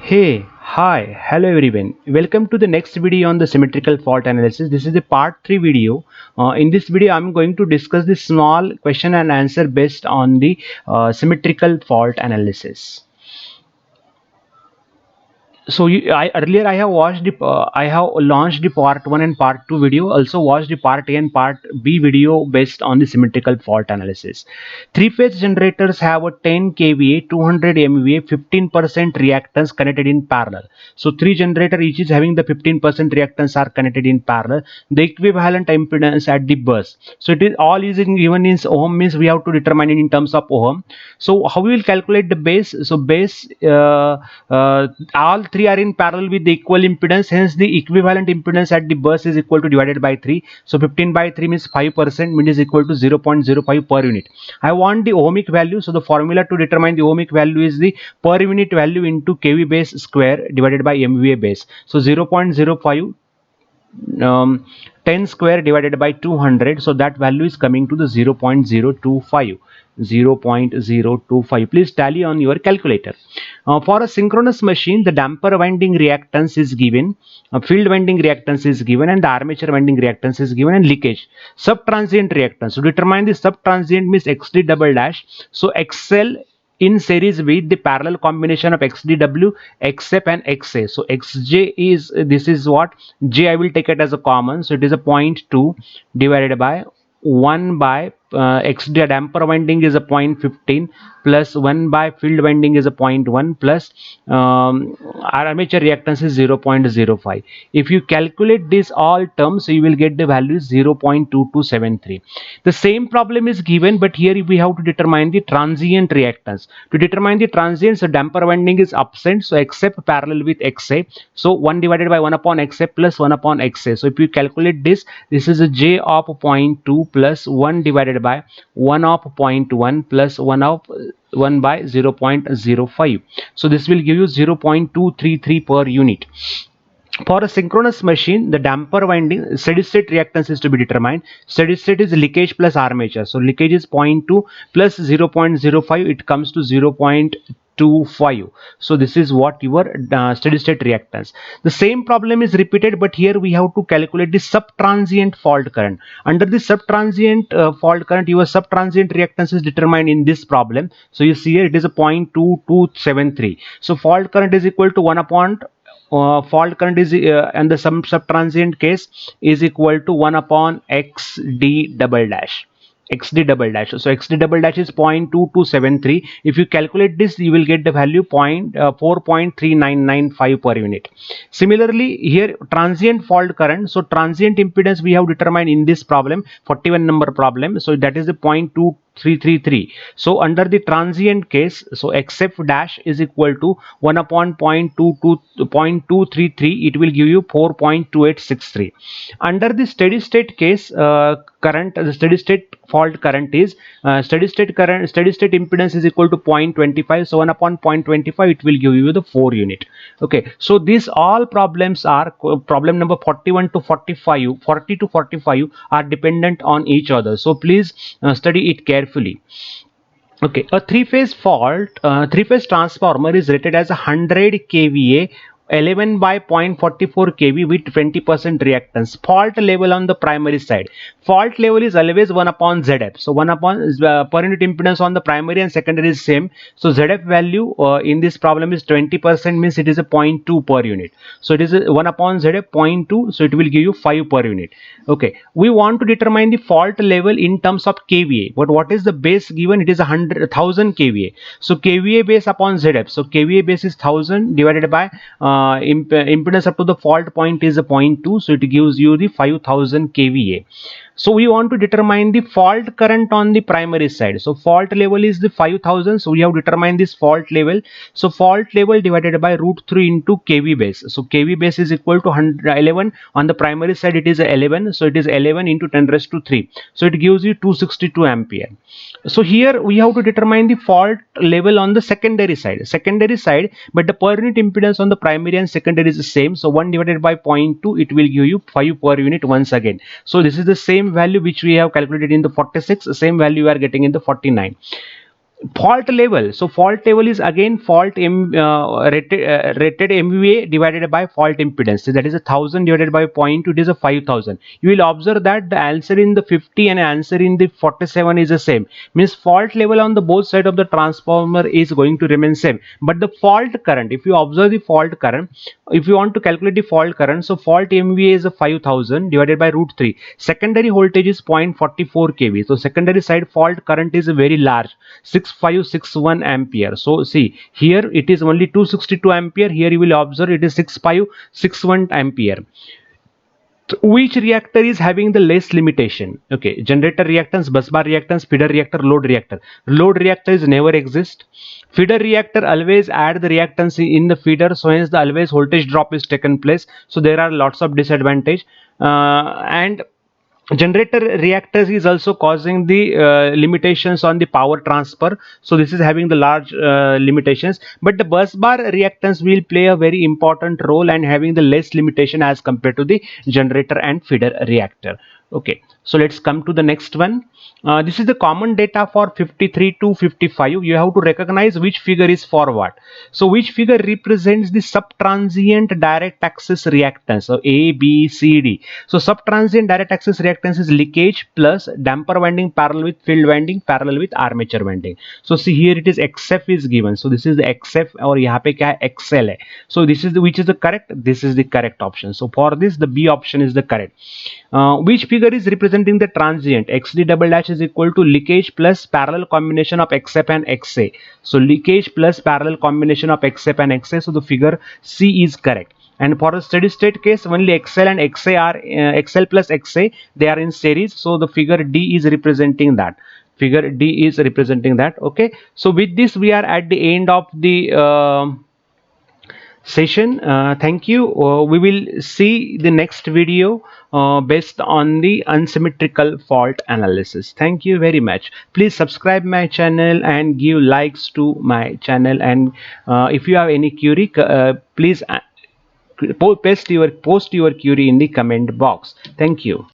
Hey, hi, hello everyone. Welcome to the next video on the symmetrical fault analysis. This is the part 3 video. In this video, I'm going to discuss the small question and answer based on the symmetrical fault analysis. So earlier I have watched the I have launched the part 1 and part 2 video, also watched the part A and part B video based on the symmetrical fault analysis. Three-phase generators have a 10 kVA 200 MVA 15% reactance connected in parallel. So three generator each is having the 15% reactance are connected in parallel. The equivalent impedance at the bus, so it is all is given in ohm, means we have to determine it in terms of ohm. So how we will calculate the base? So base all three are in parallel with the equal impedance, hence the equivalent impedance at the bus is equal to divided by 3. So 15 by 3 means 5%, means is equal to 0.05 per unit. I want the ohmic value, so the formula to determine the ohmic value is the per unit value into kV base square divided by MVA base. So 0.05 10 square divided by 200, so that value is coming to the 0.025. Please tally on your calculator. For a synchronous machine, the damper winding reactance is given, field winding reactance is given, and the armature winding reactance is given, and leakage subtransient reactance. To determine the subtransient means XD double dash, so XL in series with the parallel combination of XDW, XF and XA. So XJ is, this is what J I will take it as a common, so it is a 0.2 divided by 1 by XD damper winding is a 0.15 plus 1 by field winding is a 0.1 plus armature reactance is 0.05. If you calculate this all terms, so you will get the value 0.2273. The same problem is given, but here we have to determine the transient reactance. To determine the transient, so damper winding is absent, so XF parallel with XA, so 1 divided by 1 upon XF plus 1 upon XA. So if you calculate this is a J of 0.2 plus 1 divided by 1 of 0.1 plus 1 of 1 by 0.05. So this will give you 0.233 per unit. For a synchronous machine, the damper winding steady state reactance is to be determined. Steady state is leakage plus armature. So leakage is 0.2 plus 0.05, it comes to 0.25. So this is what your steady state reactance. The same problem is repeated, but here we have to calculate the subtransient fault current. Under the subtransient fault current, your subtransient reactance is determined in this problem. So you see here it is a 0.2273. So fault current is equal to 1 upon fault current is and the subtransient case is equal to 1 upon XD double dash. XD double dash. So XD double dash is 0.2273. If you calculate this, you will get the value 4.3995 per unit. Similarly, here transient fault current. So transient impedance we have determined in this problem, 41 number problem. So that is the 0.2333. So under the transient case, so XF dash is equal to 1 upon 0.233. It will give you 4.2863. Under the steady state case, current, the steady state fault current is steady state impedance is equal to 0.25. So 1 upon 0.25, it will give you the 4 unit. Okay, so these all problems are problem number 41 to 45, 40 to 45 are dependent on each other. So please study it carefully. Okay, a three-phase transformer is rated as 100 kVA 11 by 0.44 kV with 20% reactance. Fault level on the primary side. Fault level is always 1 upon ZF. So 1 upon per unit impedance on the primary and secondary is same. So ZF value in this problem is 20%, means it is a 0.2 per unit. So it is a 1 upon ZF 0.2. So it will give you 5 per unit. Okay. We want to determine the fault level in terms of kVA. But what is the base given? It is 1000 kVA. So kVA base upon ZF. So kVA base is 1000 divided by impedance up to the fault point is a 0.2, so it gives you the 5000 kVA. So we want to determine the fault current on the primary side. So fault level is the 5000, so we have determined this fault level. So fault level divided by √3 into kV base. So kV base is equal to 11. On the primary side it is 11, so it is 11 into 10 raised to 3. So it gives you 262 ampere. So here we have to determine the fault level on the secondary side. But the per unit impedance on the primary and secondary is the same. So 1 divided by 0.2, it will give you 5 per unit once again. So this is the same value which we have calculated in the 46, same value we are getting in the 49. fault level. So fault level is again rated MVA divided by fault impedance. So that is 1000 divided by 0.2, it is a 5000. You will observe that the answer in the 50 and answer in the 47 is the same. Means fault level on the both side of the transformer is going to remain same. But the fault current, if you observe the fault current, if you want to calculate the fault current, so fault MVA is a 5000 divided by root 3. Secondary voltage is 0.44 kV. So secondary side fault current is very large, 6561 ampere. So see here it is only 262 ampere. Here you will observe it is 6561 ampere. Which reactor is having the less limitation? Okay, generator reactance, busbar reactance, feeder reactor, load reactor. Load reactor is never exist. Feeder reactor always add the reactance in the feeder, so hence the always voltage drop is taken place. So there are lots of disadvantage, and generator reactors is also causing the limitations on the power transfer. So this is having the large limitations, but the bus bar reactance will play a very important role and having the less limitation as compared to the generator and feeder reactor. Okay, so let's come to the next one. This is the common data for 53 to 55. You have to recognize which figure is for what. So which figure represents the subtransient direct axis reactance? So A, B, C, D. So subtransient direct axis reactance is leakage plus damper winding parallel with field winding parallel with armature winding. So see here it is XF is given. So this is the XF or यहाँ पे क्या है XL है. So this is the, which is the correct? This is the correct option. So for this the B option is the correct. Which figure is representing the transient? XD double dash is equal to leakage plus parallel combination of XF and XA. So leakage plus parallel combination of XF and XA. So the figure C is correct. And for a steady state case, only XL and XA are XL plus XA, they are in series. So the figure D is representing that. Figure D is representing that. Okay. So with this, we are at the end of the session. Thank you. We will see the next video based on the unsymmetrical fault analysis. Thank you very much. Please subscribe my channel and give likes to my channel, and if you have any query, please post your query in the comment box. Thank you.